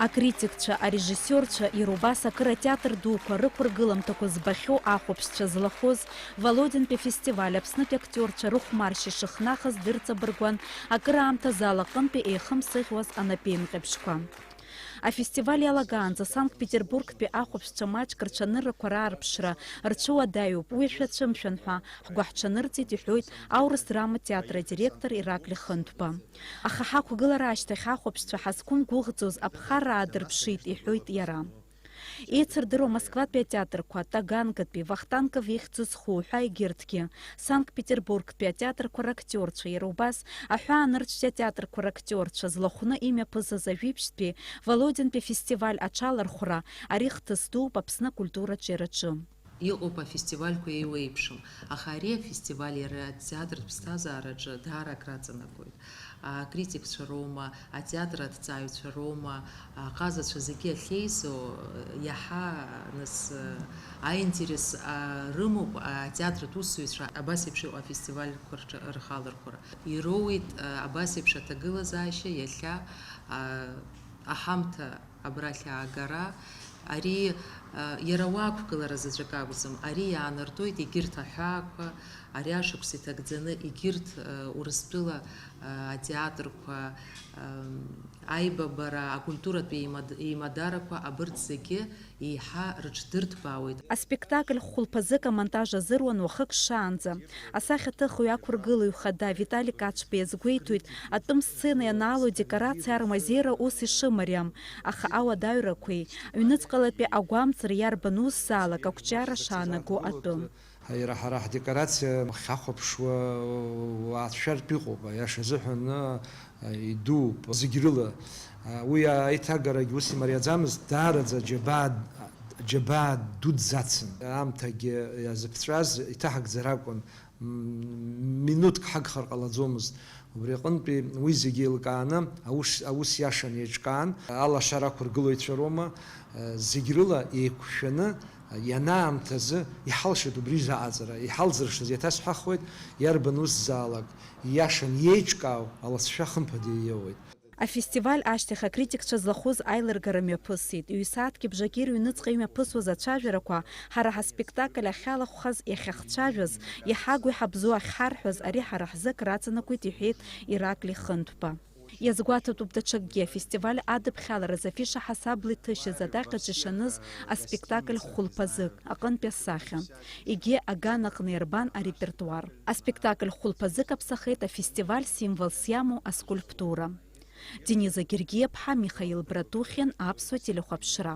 Акритикцәа, арежиссерцәа ирубас акыротеатр дуқәа рықәыргыламҭақәа збахьоу ахәаԥшцәа злахоз Володинтәи фестиваль Аԥснытәи актиорцәа рыхәмаршьа ишыхнахыз дырҵабыргуан акыраамҭазы алаҟынтәи еихымсыӷьуаз анапеинҟьабжьқәа. Афестиваль иалагаанӡа Санкт-Петербургтәи ахәаԥшцәа маҷк рҽаныррақәа раарԥшра рцәыуадаҩуп. Уи шәацәымшәан ҳәа ҳгәы ҳҽанырҵеит иҳәоит аурыс драматеатр адиректор Ираклиа Хынҭәба. Аха ҳақәгылара ашьҭахь ахәаԥшцәа ҳазқәымгәыӷӡоз аԥхарра аадырԥшит иҳәоит иара. Еицырдыруа Москватәи атеатрқәа, Таганкатәи, Вахтангов ихьӡыз хуҳәа егьырҭгьы, Санкт-Петербургтәи атеатрқәа рактиорцәа, иара убас аҳәаанырцәтәи атеатрқәа рактиорцәа злахәны имҩаԥызаз ажәибжьтәи Володинтәи фестиваль аҽалархәра ари хҭыс дууп Аԥсны акультураҿы ираҿы. Иҟоуп афестивальқәа еиуеиԥшым, аха ари афестиваль иара атеатртә ԥсҭазаараҿы даара краҵанакуеит. Акритикцәа роума, атеатр аҭҵааҩцәа роума, аҟазацәа зегьы ахьеизо иаҳа нас аинтерес рымоуп атеатртә усзуҩцәа абас еиԥш иҟоу афестивальқәа рхалархәара. Ироуит абас еиԥш аҭагылазаашьа иахьа аҳамҭа абрахь аагара. Ари иара уақәгылара заҵәык акәӡам, ари иаанартоит егьырҭ аҳәаақәа, ари ашықәс иҭагӡаны егьырҭ Урыстәыла атеатрқәа, аибабара, акультуратә еимадарақәа абырҭ зегьы еиҳа рыҽдырҭбаауеит. Аспектакль хәылԥазык амонтаж азыруан уахык шаанӡа. Асахьаҭыхҩы ақәыргылаҩ хада Витали Каҿба иазгәеиҭоит атәым сцена ианаало декорациа армазеира ус ишымариам, аха ауадаҩрақәеи аҩныҵҟалатәи агәамҵра иарбан усзаалак ақәҿиара шаанаго атәы. Ҳара ҳдекорациа хьахәаԥшуа ацәшәартә иҟоуп, аиаша азыҳәан идууп зегь рыла. Уи аиҭагарагьы ус имариаӡамызт, даараӡа џьабаа дуӡӡацын. Аамҭагьы иазыԥҵәаз иҭаҳагӡар акәын, минуҭк ҳагхар ҟалаӡомызт. Убри аҟынтәи уи зегьы еилкааны аус иашан еиҿкаан, алашара ақәыргылаҩцәа роума, зегь рыла еиқәшәаны ианаамҭазы иҳалшеит убри заҟаҵара, иҳалзыршаз иаҭасҳәахуеит, иарбан усзаалак иашан иеиҿкаау алацәшәа хымԥада ииауеит. Афестиваль ашьҭахь акритикцәа злахәыз аилыргара мҩаԥысит. Ҩ-сааҭки бжаки рыҩныҵҟа имҩаԥысуаз ацәажәарақәа ҳара ҳаспектакль ахьалахәхаз иахьахцәажәаз, иҳагу иҳабзу ахьҳарҳәаз ари ҳара ҳзы краҵанакуеит иҳәеит Ираклиа Хынҭәба. Иазгәаҭатәуп даҽакгьы афестиваль адыԥхьалараз афиша ҳасабла иҭышьыз адаҟьаҿ ишаныз аспектакль хәылԥазык аҟынтәи асахьа. Егьи аган аҟны иарбан арепертуар. Аспектакль хәылԥазык аԥсахеит афестиваль символс иамоу аскульптура. Дениза Гергиаԥҳа, Михаил Братухин, Аԥсуа телехәаԥшра.